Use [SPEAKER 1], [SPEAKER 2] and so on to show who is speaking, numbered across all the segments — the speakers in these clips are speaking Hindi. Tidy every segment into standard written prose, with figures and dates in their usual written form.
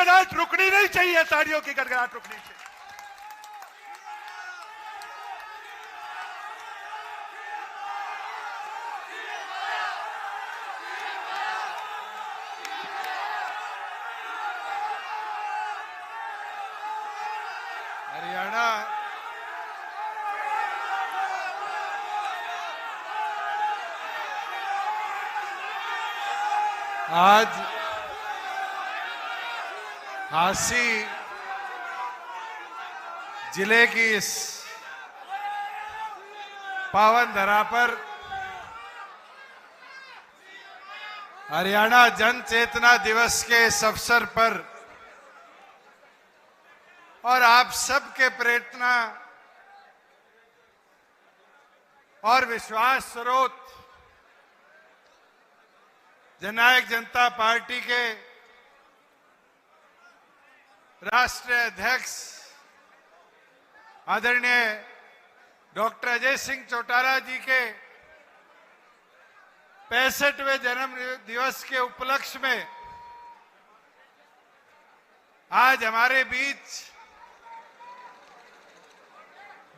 [SPEAKER 1] गड़गड़ाहट रुकनी नहीं चाहिए, तालियों की गड़गड़ाहट रुकनी चाहिए।
[SPEAKER 2] हरियाणा आज झांसी जिले की इस पावन धरा पर हरियाणा जन चेतना दिवस के इस अवसर पर और आप सबके प्रेरणा और विश्वास स्रोत जननायक जनता पार्टी के राष्ट्रीय अध्यक्ष आदरणीय डॉक्टर अजय सिंह चौटाला जी के 65वें जन्म दिवस के उपलक्ष्य में आज हमारे बीच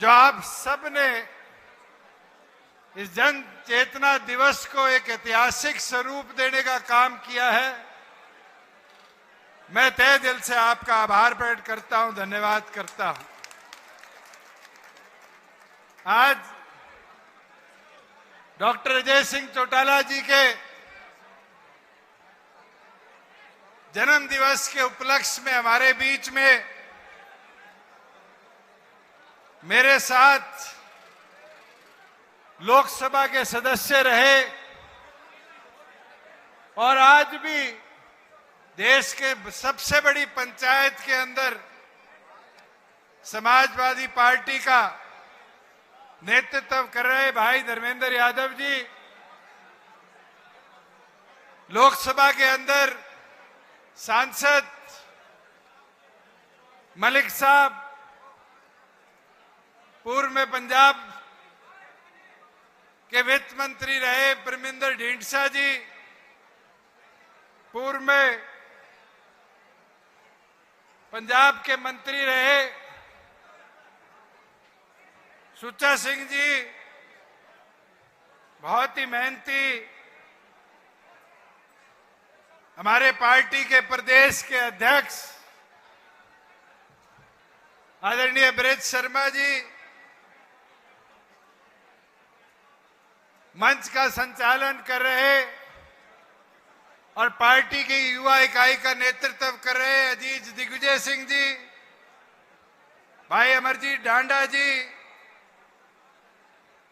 [SPEAKER 2] जो आप सब ने इस जन चेतना दिवस को एक ऐतिहासिक स्वरूप देने का काम किया है, मैं तहे दिल से आपका आभार प्रकट करता हूं, धन्यवाद करता हूं। आज डॉक्टर अजय सिंह चौटाला जी के जन्म दिवस के उपलक्ष्य में हमारे बीच में मेरे साथ लोकसभा के सदस्य रहे और आज भी देश के सबसे बड़ी पंचायत के अंदर समाजवादी पार्टी का नेतृत्व कर रहे भाई धर्मेंद्र यादव जी, लोकसभा के अंदर सांसद मलिक साहब, पूर्व में पंजाब के वित्त मंत्री रहे परमिंदर ढींडसा जी, पूर्व में पंजाब के मंत्री रहे सुच्चा सिंह जी, बहुत ही मेहनती हमारे पार्टी के प्रदेश के अध्यक्ष आदरणीय ब्रज शर्मा जी, मंच का संचालन कर रहे और पार्टी की युवा इकाई का नेतृत्व कर रहे अजीज दिग्विजय सिंह जी, भाई अमरजीत डांडा जी,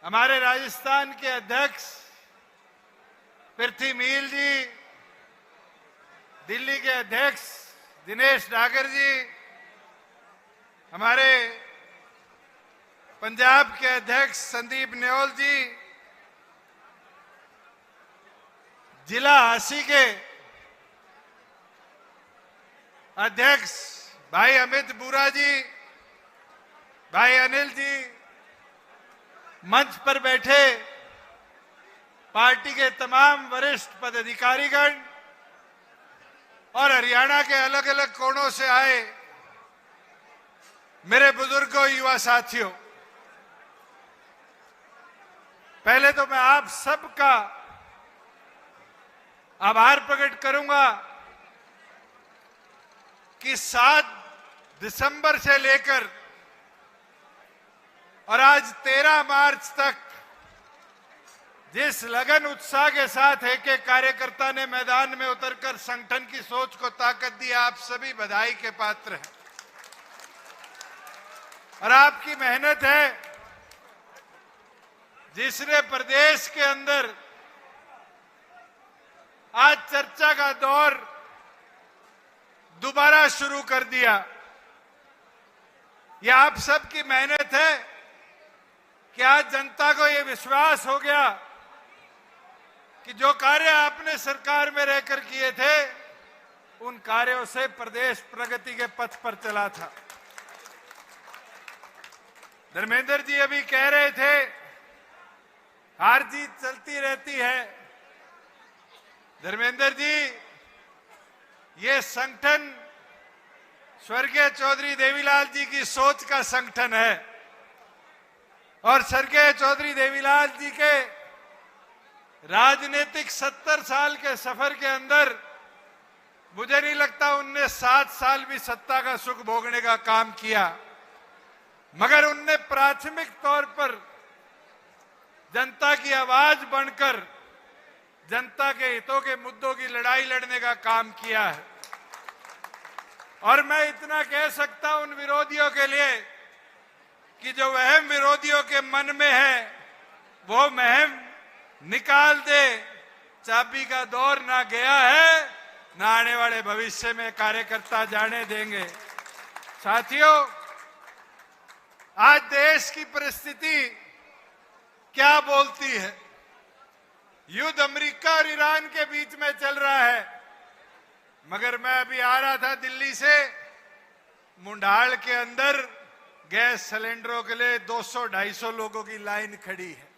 [SPEAKER 2] हमारे राजस्थान के अध्यक्ष पृथ्वी मील जी, दिल्ली के अध्यक्ष दिनेश डागर जी, हमारे पंजाब के अध्यक्ष संदीप न्योल जी, जिला झांसी के अध्यक्ष भाई अमित बुरा जी, भाई अनिल जी, मंच पर बैठे पार्टी के तमाम वरिष्ठ पदाधिकारीगण और हरियाणा के अलग अलग कोणों से आए मेरे बुजुर्गों, युवा साथियों, पहले तो मैं आप सबका आभार प्रकट करूंगा कि 7 दिसंबर से लेकर और आज 13 मार्च तक जिस लगन उत्साह के साथ एक एक कार्यकर्ता ने मैदान में उतरकर संगठन की सोच को ताकत दी, आप सभी बधाई के पात्र हैं। और आपकी मेहनत है जिसने प्रदेश के अंदर आज चर्चा का दौर दोबारा शुरू कर दिया। यह आप सबकी मेहनत है कि आज जनता को यह विश्वास हो गया कि जो कार्य आपने सरकार में रहकर किए थे उन कार्यों से प्रदेश प्रगति के पथ पर चला था। धर्मेंद्र जी अभी कह रहे थे हार जीत चलती रहती है। धर्मेंद्र जी, ये संगठन स्वर्गीय चौधरी देवीलाल जी की सोच का संगठन है। और स्वर्गीय चौधरी देवीलाल जी के राजनीतिक 70 साल के सफर के अंदर मुझे नहीं लगता उनने 7 साल भी सत्ता का सुख भोगने का काम किया, मगर उनने प्राथमिक तौर पर जनता की आवाज बनकर जनता के हितों के मुद्दों की लड़ाई लड़ने का काम किया है। और मैं इतना कह सकता हूं उन विरोधियों के लिए कि जो वहम विरोधियों के मन में है वो वहम निकाल दे। चाबी का दौर ना गया है, ना आने वाले भविष्य में कार्यकर्ता जाने देंगे। साथियों, आज देश की परिस्थिति क्या बोलती है? युद्ध अमेरिका और ईरान के बीच में चल रहा है, मगर मैं अभी आ रहा था दिल्ली से, मुंडाल के अंदर गैस सिलेंडरों के लिए 200-250 लोगों की लाइन खड़ी है।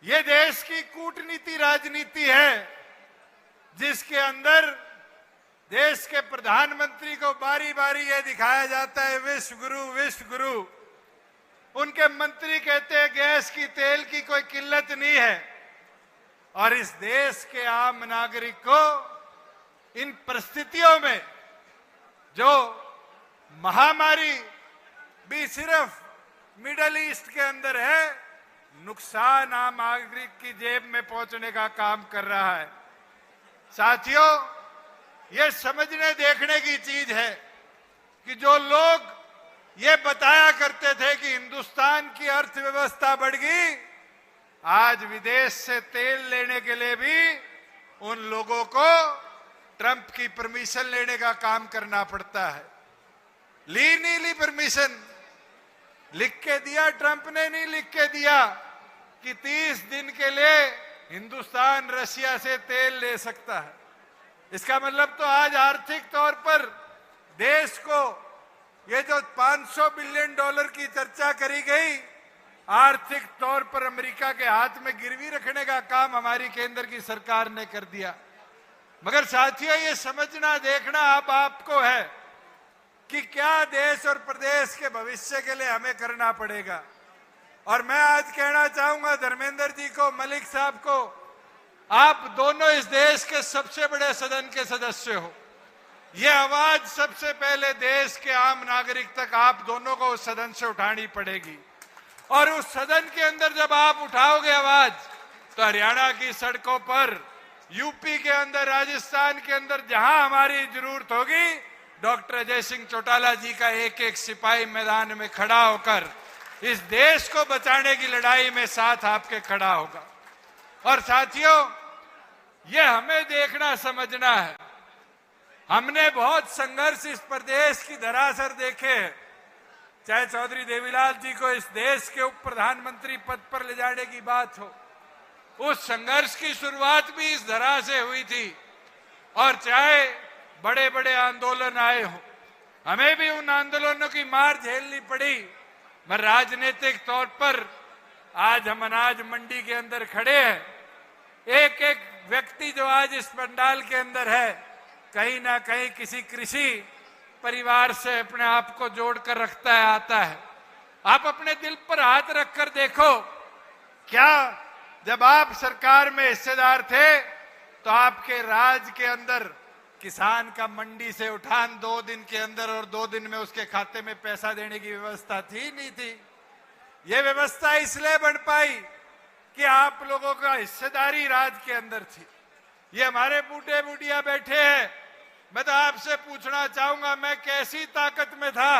[SPEAKER 2] ये देश की कूटनीति राजनीति है जिसके अंदर देश के प्रधानमंत्री को बारी बारी ये दिखाया जाता है विश्व गुरु विश्व गुरु। उनके मंत्री कहते हैं गैस की तेल की कोई किल्लत नहीं है, और इस देश के आम नागरिक को इन परिस्थितियों में जो महामारी भी सिर्फ मिडल ईस्ट के अंदर है, नुकसान आम नागरिक की जेब में पहुंचने का काम कर रहा है। साथियों, ये समझने देखने की चीज है कि जो लोग ये बताया करते थे कि हिंदुस्तान की अर्थव्यवस्था बढ़ गई, आज विदेश से तेल लेने के लिए भी उन लोगों को ट्रंप की परमिशन लेने का काम करना पड़ता है। ली नहीं ली परमिशन, लिख के दिया ट्रंप ने, नहीं लिख के दिया कि 30 दिन के लिए हिंदुस्तान रशिया से तेल ले सकता है। इसका मतलब तो आज आर्थिक तौर पर देश को ये जो $500 बिलियन की चर्चा करी गई, आर्थिक तौर पर अमेरिका के हाथ में गिरवी रखने का काम हमारी केंद्र की सरकार ने कर दिया। मगर साथियों, ये समझना देखना अब आपको है कि क्या देश और प्रदेश के भविष्य के लिए हमें करना पड़ेगा। और मैं आज कहना चाहूंगा धर्मेंद्र जी को, मलिक साहब को, आप दोनों इस देश के सबसे बड़े सदन के सदस्य हो। ये आवाज सबसे पहले देश के आम नागरिक तक आप दोनों को उस सदन से उठानी पड़ेगी। और उस सदन के अंदर जब आप उठाओगे आवाज, तो हरियाणा की सड़कों पर, यूपी के अंदर, राजस्थान के अंदर जहां हमारी जरूरत होगी, डॉक्टर अजय सिंह चौटाला जी का एक एक सिपाही मैदान में खड़ा होकर इस देश को बचाने की लड़ाई में साथ आपके खड़ा होगा। और साथियों, ये हमें देखना समझना है। हमने बहुत संघर्ष इस प्रदेश की धरातल देखे हैं, चाहे चौधरी देवीलाल जी को इस देश के उप प्रधानमंत्री पद पर ले जाने की बात हो, उस संघर्ष की शुरुआत भी इस धरा से हुई थी। और चाहे बड़े बड़े आंदोलन आए हो, हमें भी उन आंदोलनों की मार झेलनी पड़ी। मगर राजनीतिक तौर पर आज हम अनाज मंडी के अंदर खड़े हैं। एक एक व्यक्ति जो आज इस पंडाल के अंदर है, कहीं ना कहीं किसी कृषि परिवार से अपने आप को जोड़कर रखता है, आता है। आप अपने दिल पर हाथ रखकर देखो, क्या जब आप सरकार में हिस्सेदार थे तो आपके राज के अंदर किसान का मंडी से उठान 2 दिन के अंदर और 2 दिन में उसके खाते में पैसा देने की व्यवस्था थी, नहीं थी? यह व्यवस्था इसलिए बन पाई कि आप लोगों का हिस्सेदारी राज के अंदर थी। ये हमारे बूढ़े बुढ़िया बैठे हैं, मैं तो आपसे पूछना चाहूंगा, मैं कैसी ताकत में था?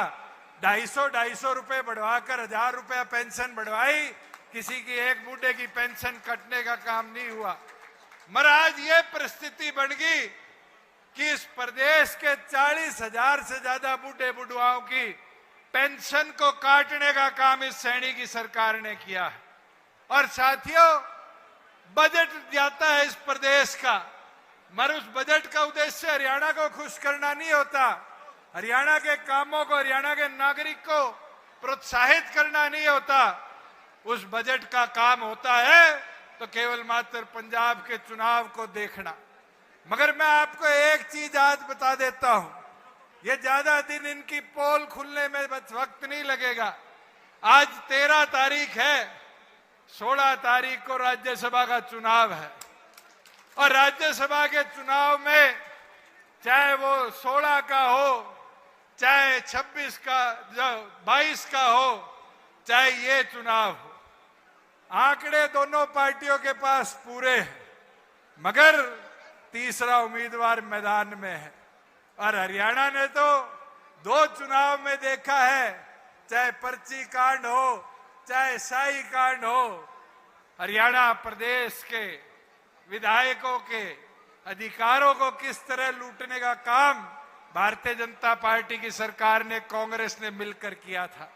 [SPEAKER 2] 250 रुपए बढ़वाकर 1000 रुपया पेंशन बढ़वाई, किसी की एक बूढ़े की पेंशन कटने का काम नहीं हुआ। मगर आज ये परिस्थिति बन गई कि इस प्रदेश के 40,000 से ज्यादा बूढ़े बुढ़वाओं की पेंशन को काटने का काम इस सैनी की सरकार ने किया है। और साथियों, बजट जाता है इस प्रदेश का, मगर उस बजट का उद्देश्य हरियाणा को खुश करना नहीं होता, हरियाणा के कामों को, हरियाणा के नागरिक को प्रोत्साहित करना नहीं होता। उस बजट का काम होता है तो केवल मात्र पंजाब के चुनाव को देखना। मगर मैं आपको एक चीज आज बता देता हूं, ये ज्यादा दिन इनकी पोल खुलने में वक्त नहीं लगेगा। आज 13 तारीख है, 16 तारीख को राज्यसभा का चुनाव है और राज्यसभा के चुनाव में चाहे वो 16 का हो, चाहे 26 का, 22 का हो, चाहे ये चुनाव हो, आंकड़े दोनों पार्टियों के पास पूरे हैं, मगर तीसरा उम्मीदवार मैदान में है। और हरियाणा ने तो 2 चुनाव में देखा है, चाहे पर्ची कांड हो, चाहे शाही कांड हो, हरियाणा प्रदेश के विधायकों के अधिकारों को किस तरह लूटने का काम भारतीय जनता पार्टी की सरकार ने, कांग्रेस ने मिलकर किया था।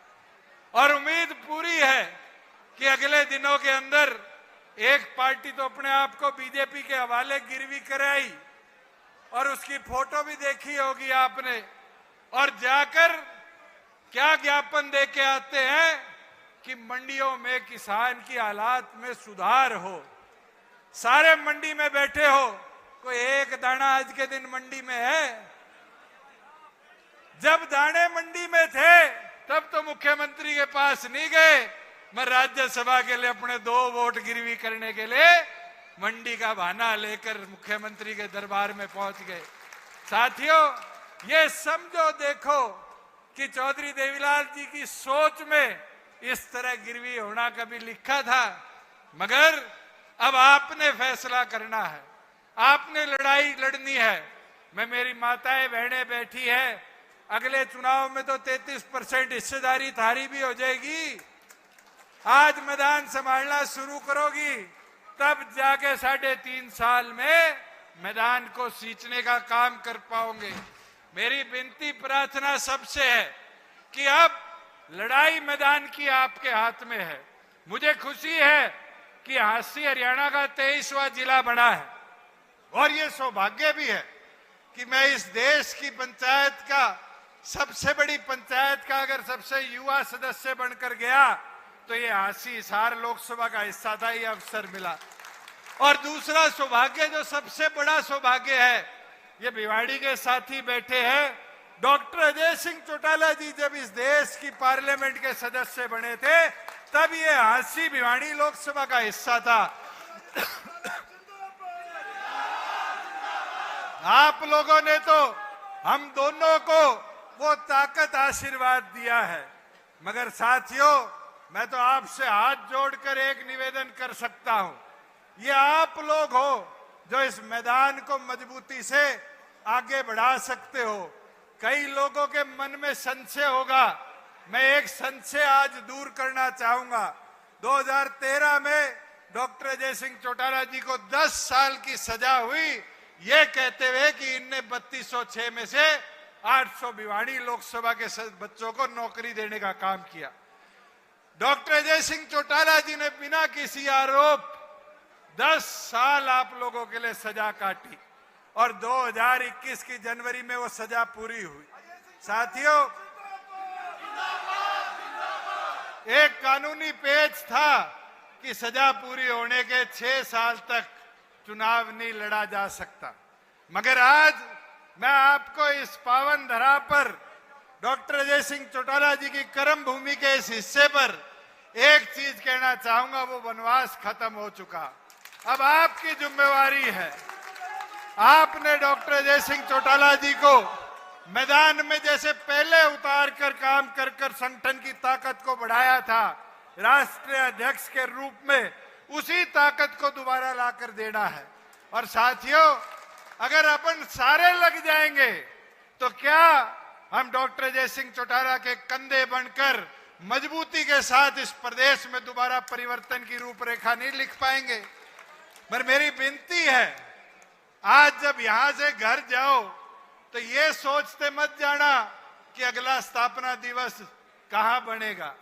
[SPEAKER 2] और उम्मीद पूरी है कि अगले दिनों के अंदर एक पार्टी तो अपने आप को बीजेपी के हवाले गिरवी कराई और उसकी फोटो भी देखी होगी आपने, और जाकर क्या ज्ञापन दे के आते हैं कि मंडियों में किसान की हालात में सुधार हो। सारे मंडी में बैठे हो, कोई एक दाना आज के दिन मंडी में है? जब दाने मंडी में थे तब तो मुख्यमंत्री के पास नहीं गए, मैं राज्यसभा के लिए अपने 2 वोट गिरवी करने के लिए मंडी का बहाना लेकर मुख्यमंत्री के दरबार में पहुंच गए। साथियों, ये समझो देखो कि चौधरी देवीलाल जी की सोच में इस तरह गिरवी होना कभी लिखा था, मगर अब आपने फैसला करना है, आपने लड़ाई लड़नी है। मैं, मेरी माताएं बहनें बैठी है, अगले चुनाव में तो 33% हिस्सेदारी थारी भी हो जाएगी। आज मैदान संभालना शुरू करोगी, तब जाके 3.5 साल में मैदान को सींचने का काम कर पाओगे। मेरी विनती प्रार्थना सबसे है कि अब लड़ाई मैदान की आपके हाथ में है। मुझे खुशी है कि हांसी हरियाणा का 23वां जिला बना है और ये सौभाग्य भी है कि मैं इस देश की पंचायत का, सबसे बड़ी पंचायत का अगर सबसे युवा सदस्य बनकर गया तो ये हांसी हिसार लोकसभा का हिस्सा था, ये अवसर मिला। और दूसरा सौभाग्य, जो सबसे बड़ा सौभाग्य है, ये भिवाड़ी के साथी बैठे हैं, डॉक्टर अजय सिंह चौटाला जी जब इस देश की पार्लियामेंट के सदस्य बने थे तब ये हांसी भिवाड़ी लोकसभा का हिस्सा था। आप लोगों ने तो हम दोनों को वो ताकत आशीर्वाद दिया है, मगर साथियों, मैं तो आपसे हाथ जोड़कर एक निवेदन कर सकता हूं, ये आप लोग हो जो इस मैदान को मजबूती से आगे बढ़ा सकते हो। कई लोगों के मन में संशय होगा, मैं एक संशय आज दूर करना चाहूंगा। 2013 में डॉक्टर अजय सिंह चौटाला जी को 10 साल की सजा हुई, ये कहते हुए कि इनने 3206 में से 800 भिवाड़ी लोकसभा के बच्चों को नौकरी देने का काम किया। डॉक्टर अजय सिंह चौटाला जी ने बिना किसी आरोप 10 साल आप लोगों के लिए सजा काटी और 2021 की जनवरी में वो सजा पूरी हुई। साथियों, एक कानूनी पेच था कि सजा पूरी होने के 6 साल तक चुनाव नहीं लड़ा जा सकता, मगर आज मैं आपको इस पावन धरा पर डॉक्टर अजय सिंह चौटाला जी की कर्म भूमि के इस हिस्से पर एक चीज कहना चाहूंगा, वो वनवास खत्म हो चुका। अब आपकी जिम्मेवारी है, आपने डॉक्टर अजय सिंह चौटाला जी को मैदान में जैसे पहले उतार कर काम कर कर संगठन की ताकत को बढ़ाया था, राष्ट्रीय अध्यक्ष के रूप में उसी ताकत को दोबारा लाकर देना है। और साथियों, अगर अपन सारे लग जाएंगे तो क्या हम डॉक्टर अजय सिंह चौटाला के कंधे बनकर मजबूती के साथ इस प्रदेश में दोबारा परिवर्तन की रूपरेखा नहीं लिख पाएंगे? पर मेरी विनती है, आज जब यहां से घर जाओ तो ये सोचते मत जाना कि अगला स्थापना दिवस कहां बनेगा।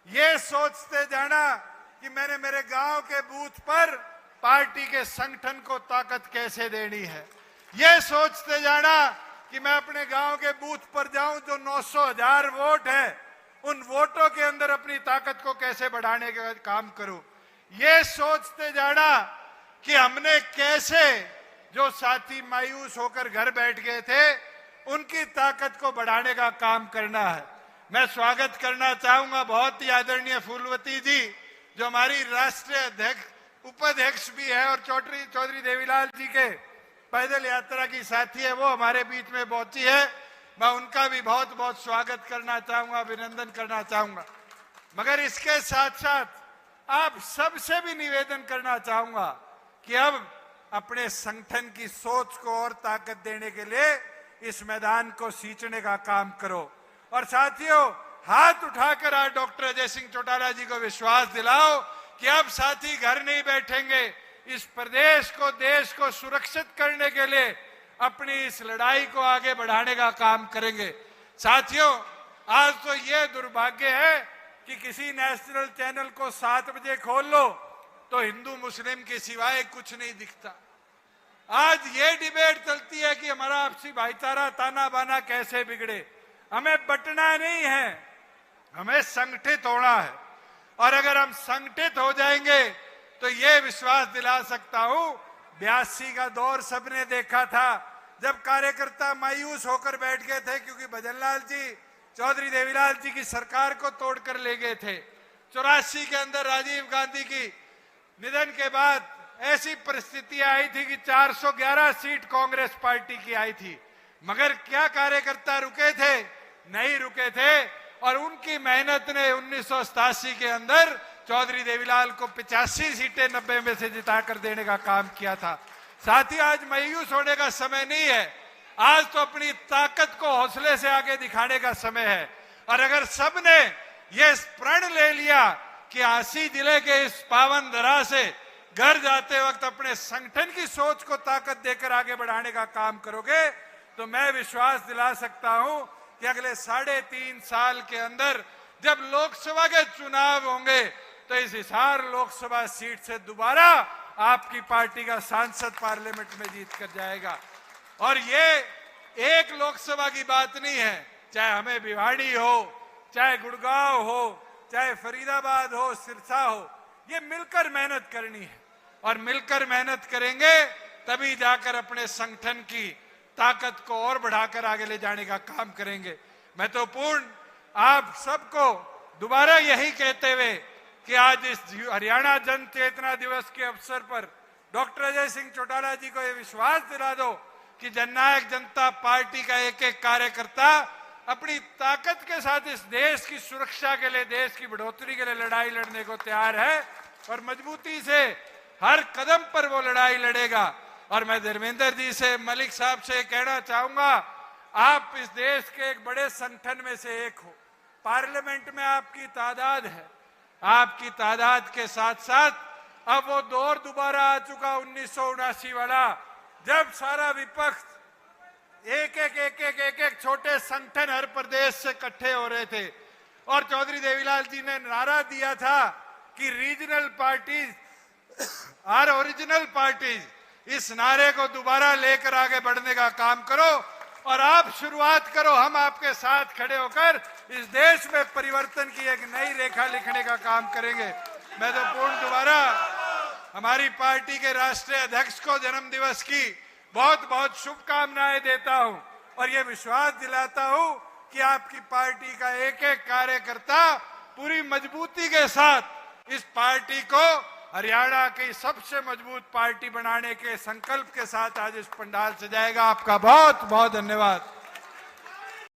[SPEAKER 2] ये सोचते जाना कि मैंने मेरे गांव के बूथ पर पार्टी के संगठन को ताकत कैसे देनी है। ये सोचते जाना कि मैं अपने गांव के बूथ पर जाऊं, जो 900,000 वोट है, उन वोटों के अंदर अपनी ताकत को कैसे बढ़ाने का काम करूं। ये सोचते जाना कि हमने कैसे, जो साथी मायूस होकर घर बैठ गए थे, उनकी ताकत को बढ़ाने का काम करना है। मैं स्वागत करना चाहूंगा बहुत ही आदरणीय फूलवती जी, जो हमारी राष्ट्रीय अध्यक्ष उपाध्यक्ष भी है और चौधरी देवीलाल जी के पैदल यात्रा की साथी है, वो हमारे बीच में पहुंची है। मैं उनका भी बहुत बहुत स्वागत करना चाहूंगा, अभिनंदन करना चाहूंगा। मगर इसके साथ साथ आप सबसे भी निवेदन करना चाहूंगा कि अब अपने संगठन की सोच को और ताकत देने के लिए इस मैदान को सींचने का काम करो। और साथियों, हाथ उठाकर आज डॉक्टर अजय सिंह चौटाला जी को विश्वास दिलाओ कि अब साथी घर नहीं बैठेंगे, इस प्रदेश को, देश को सुरक्षित करने के लिए अपनी इस लड़ाई को आगे बढ़ाने का काम करेंगे। साथियों, आज तो ये दुर्भाग्य है कि किसी नेशनल चैनल को 7 बजे खोल लो तो हिंदू मुस्लिम के सिवाय कुछ नहीं दिखता। आज ये डिबेट चलती है कि हमारा आपसी भाईचारा ताना बाना कैसे बिगड़े। हमें बंटना नहीं है, हमें संगठित होना है। और अगर हम संगठित हो जाएंगे तो ये विश्वास दिला सकता हूं, 82 का दौर सबने देखा था, जब कार्यकर्ता मायूस होकर बैठ गए थे क्योंकि भजनलाल जी, चौधरी देवीलाल जी की सरकार को तोड़कर ले गए थे। 84 के अंदर राजीव गांधी की निधन के बाद ऐसी परिस्थितियां आई थी कि 411 सीट कांग्रेस पार्टी की आई थी, मगर क्या कार्यकर्ता रुके थे? नहीं रुके थे। और उनकी मेहनत ने 1987 के अंदर चौधरी देवीलाल को 85 सीटें 90 में से जिताकर देने का काम किया था। साथ ही आज मायूस होने का समय नहीं है, आज तो अपनी ताकत को हौसले से आगे दिखाने का समय है। और अगर सबने ये प्रण ले लिया कि आसी जिले के इस पावन धरा से घर जाते वक्त अपने संगठन की सोच को ताकत देकर आगे बढ़ाने का काम करोगे, तो मैं विश्वास दिला सकता हूं कि अगले 3.5 साल के अंदर जब लोकसभा के चुनाव होंगे तो इस हिसार लोकसभा सीट से दोबारा आपकी पार्टी का सांसद पार्लियामेंट में जीत कर जाएगा। और ये एक लोकसभा की बात नहीं है, चाहे हमें भिवाड़ी हो, चाहे गुड़गांव हो, चाहे फरीदाबाद हो, सिरसा हो, ये मिलकर मेहनत करनी है। और मिलकर मेहनत करेंगे तभी जाकर अपने संगठन की ताकत को और बढ़ाकर आगे ले जाने का काम करेंगे। मैं तो पूर्ण आप सबको दोबारा यही कहते हुए कि आज इस हरियाणा जन चेतना दिवस के अवसर पर डॉक्टर अजय सिंह चौटाला जी को यह विश्वास दिला दो कि जननायक जनता पार्टी का एक एक कार्यकर्ता अपनी ताकत के साथ इस देश की सुरक्षा के लिए, देश की बढ़ोतरी के लिए लड़ाई लड़ने को तैयार है और मजबूती से हर कदम पर वो लड़ाई लड़ेगा। और मैं धर्मेंद्र जी से, मलिक साहब से कहना चाहूंगा, आप इस देश के एक बड़े संगठन में से एक हो, पार्लियामेंट में आपकी तादाद है, आपकी तादाद के साथ साथ अब वो दौर दोबारा आ चुका 1979 वाला, जब सारा विपक्ष एक एक छोटे संगठन हर प्रदेश से इकट्ठे हो रहे थे और चौधरी देवीलाल जी ने नारा दिया था कि regional parties are original parties. इस नारे को दोबारा लेकर आगे बढ़ने का काम करो और आप शुरुआत करो, हम आपके साथ खड़े होकर इस देश में परिवर्तन की एक नई रेखा लिखने का काम करेंगे। मैं तो पूर्ण दोबारा हमारी पार्टी के राष्ट्रीय अध्यक्ष को जन्म दिवस की बहुत बहुत शुभकामनाएं देता हूं और ये विश्वास दिलाता हूं कि आपकी पार्टी का एक एक कार्यकर्ता पूरी मजबूती के साथ इस पार्टी को हरियाणा की सबसे मजबूत पार्टी बनाने के संकल्प के साथ आज इस पंडाल सजाएगा। आपका बहुत बहुत धन्यवाद।